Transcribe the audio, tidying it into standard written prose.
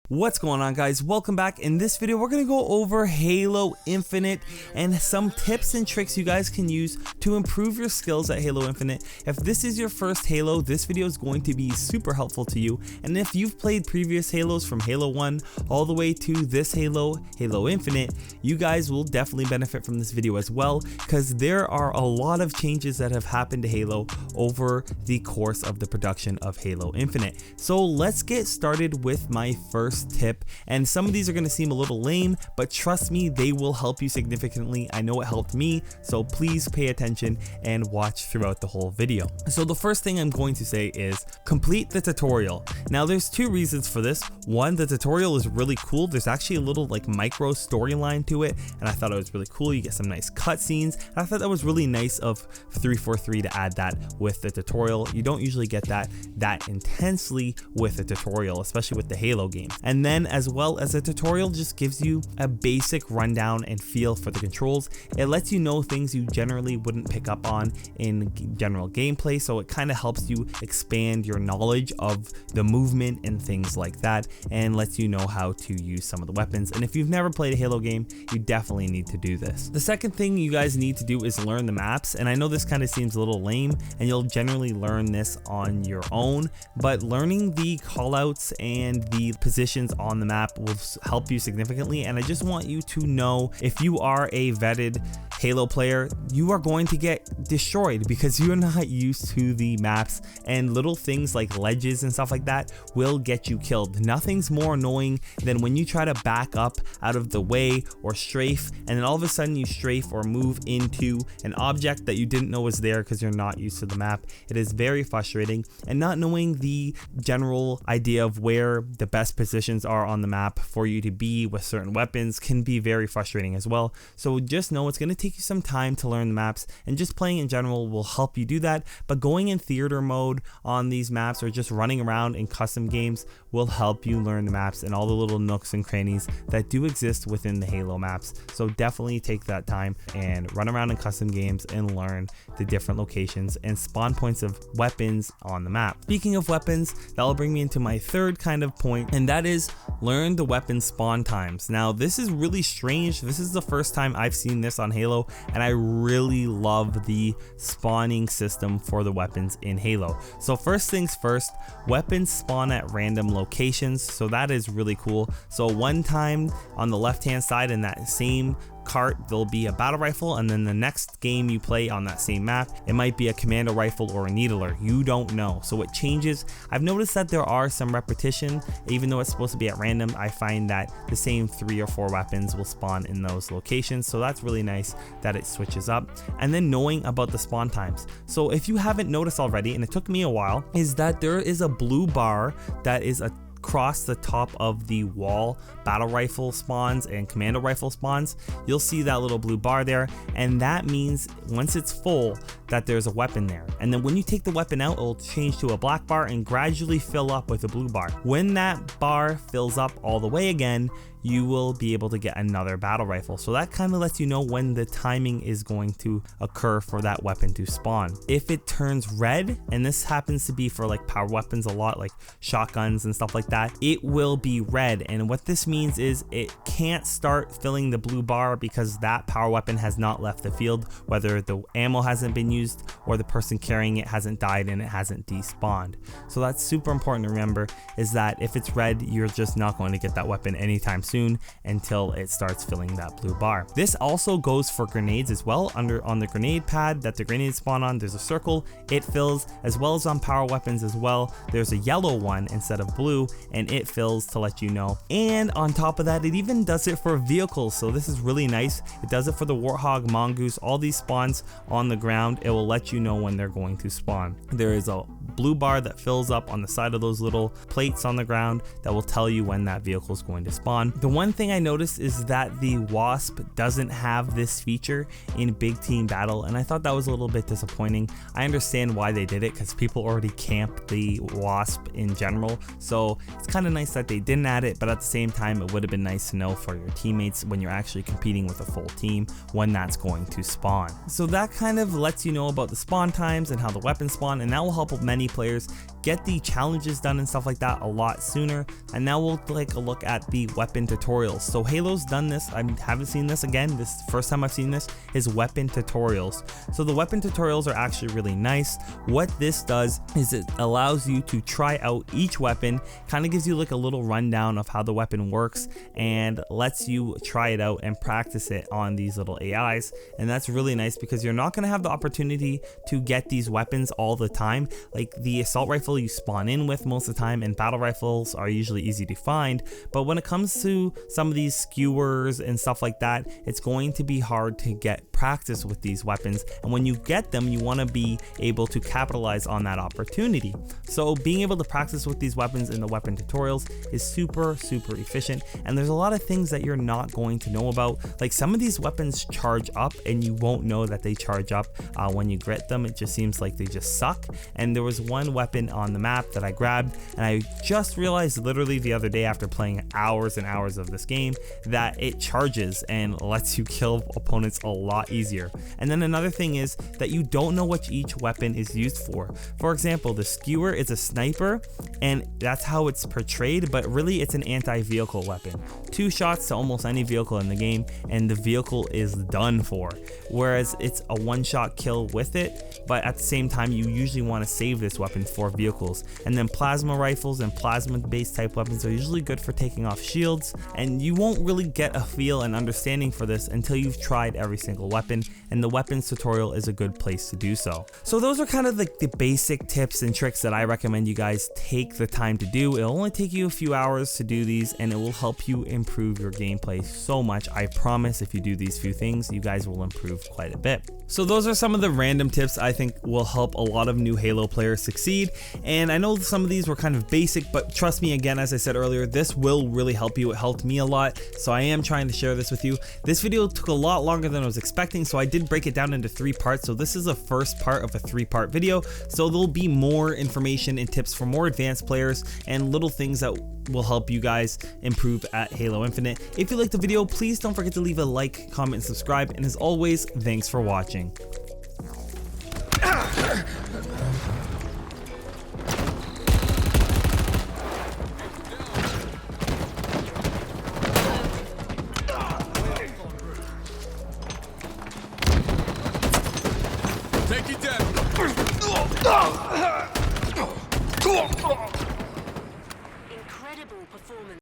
What's going on, guys? Welcome back. In this video we're going to go over Halo Infinite and some tips and tricks you guys can use to improve your skills at Halo Infinite. If this is your first Halo, this video is going to be super helpful to you, and if you've played previous Halos from Halo 1 all the way to this Halo Infinite, you guys will definitely benefit from this video as well, because there are a lot of changes that have happened to Halo over the course of the production of Halo Infinite. So let's get started with my first tip, and some of these are going to seem a little lame, but trust me, they will help you significantly. I know it helped me, so please pay attention and watch throughout the whole video. So the first thing I'm going to say is complete the tutorial. Now there's two reasons for this. One, the tutorial is really cool. There's actually a little like micro storyline to it, and I thought it was really cool. You get some nice cutscenes, and I thought that was really nice of 343 to add that with the tutorial. You don't usually get that intensely with a tutorial, especially with the Halo game. And then as well as a tutorial just gives you a basic rundown and feel for the controls. It lets you know things you generally wouldn't pick up on in general gameplay, so it kind of helps you expand your knowledge of the movement and things like that, and lets you know how to use some of the weapons. And if you've never played a Halo game, you definitely need to do this. The second thing you guys need to do is learn the maps, and I know this kind of seems a little lame and you'll generally learn this on your own, but learning the callouts and the positions on the map will help you significantly. And I just want you to know, if you are a vetted Halo player, you are going to get destroyed because you're not used to the maps, and little things like ledges and stuff like that will get you killed. Nothing's more annoying than when you try to back up out of the way or strafe, and then all of a sudden you strafe or move into an object that you didn't know was there because you're not used to the map. It is very frustrating, and not knowing the general idea of where the best positions are on the map for you to be with certain weapons can be very frustrating as well. So just know it's going to take you some time to learn the maps, and just playing in general will help you do that. But going in theater mode on these maps or just running around in custom games will help you learn the maps and all the little nooks and crannies that do exist within the Halo maps. So definitely take that time and run around in custom games and learn the different locations and spawn points of weapons on the map. Speaking of weapons, that'll bring me into my third kind of point, and that is learn the weapon spawn times. Now this is really strange. This is the first time I've seen this on Halo, and I really love the spawning system for the weapons in Halo. So first things first, weapons spawn at random locations, so that is really cool. So one time on the left hand side in that same cart there'll be a battle rifle, and then the next game you play on that same map it might be a commando rifle or a needler. You don't know, so it changes. I've noticed that there are some repetition, even though it's supposed to be at random. I find that the same 3 or 4 weapons will spawn in those locations, so that's really nice that it switches up. And then knowing about the spawn times, so if you haven't noticed already, and it took me a while, is that there is a blue bar that is across the top of the wall. Battle rifle spawns and commando rifle spawns, you'll see that little blue bar there, and that means once it's full that there's a weapon there. And then when you take the weapon out, it'll change to a black bar and gradually fill up with a blue bar. When that bar fills up all the way again, you will be able to get another battle rifle. So that kind of lets you know when the timing is going to occur for that weapon to spawn. If it turns red, and this happens to be for like power weapons a lot, like shotguns and stuff like that, it will be red. And what this means is it can't start filling the blue bar because that power weapon has not left the field, whether the ammo hasn't been used or the person carrying it hasn't died and it hasn't despawned. So that's super important to remember, is that if it's red, you're just not going to get that weapon anytime soon until it starts filling that blue bar. This also goes for grenades as well. On the grenade pad that the grenades spawn on, there's a circle, it fills, as well as on power weapons as well. There's a yellow one instead of blue, and it fills to let you know. And on top of that, it even does it for vehicles, so this is really nice. It does it for the Warthog, Mongoose, all these spawns on the ground. It will let you know when they're going to spawn. There is a blue bar that fills up on the side of those little plates on the ground that will tell you when that vehicle is going to spawn. The one thing I noticed is that the Wasp doesn't have this feature in Big Team Battle, and I thought that was a little bit disappointing. I understand why they did it, because people already camp the Wasp in general, so it's kind of nice that they didn't add it, but at the same time it would have been nice to know for your teammates when you're actually competing with a full team when that's going to spawn. So that kind of lets you know about the spawn times and how the weapons spawn, and that will help many players get the challenges done and stuff like that a lot sooner. And now we'll take a look at the weapon tutorials. So Halo's done this. I haven't seen this again. This is the first time I've seen this, is weapon tutorials. So the weapon tutorials are actually really nice. What this does is it allows you to try out each weapon, kind of gives you like a little rundown of how the weapon works, and lets you try it out and practice it on these little AIs. And that's really nice because you're not going to have the opportunity to get these weapons all the time. Like the assault rifle you spawn in with most of the time, and battle rifles are usually easy to find, but when it comes to some of these skewers and stuff like that, it's going to be hard to get practice with these weapons, and when you get them, you want to be able to capitalize on that opportunity. So being able to practice with these weapons in the weapon tutorials is super efficient, and there's a lot of things that you're not going to know about. Like some of these weapons charge up and you won't know that they charge up when you get them. It just seems like they just suck. And there was one weapon on the map that I grabbed, and I just realized literally the other day after playing hours and hours of this game that it charges and lets you kill opponents a lot easier. And then another thing is that you don't know what each weapon is used for. For example, the skewer is a sniper, and that's how it's portrayed, but really it's an anti-vehicle weapon. 2 shots to almost any vehicle in the game and the vehicle is done for, whereas it's a 1-shot kill with it, but at the same time you usually want to save this weapon for vehicles. And then plasma rifles and plasma based type weapons are usually good for taking off shields, and you won't really get a feel and understanding for this until you've tried every single weapon, and the weapons tutorial is a good place to do so. So those are kind of like the basic tips and tricks that I recommend you guys take the time to do. It'll only take you a few hours to do these, and it will help you improve your gameplay so much. I promise if you do these few things, you guys will improve quite a bit. So those are some of the random tips I think will help a lot of new Halo players succeed, and I know some of these were kind of basic, but trust me, again, as I said earlier, this will really help you. It helped me a lot, so I am trying to share this with you. This video took a lot longer than I was expecting, so I did break it down into 3 parts. So this is the first part of a 3-part video, so there'll be more information and tips for more advanced players and little things that will help you guys improve at Halo Infinite. If you liked the video, please don't forget to leave a like, comment, and subscribe, and as always, thanks for watching. Take it down.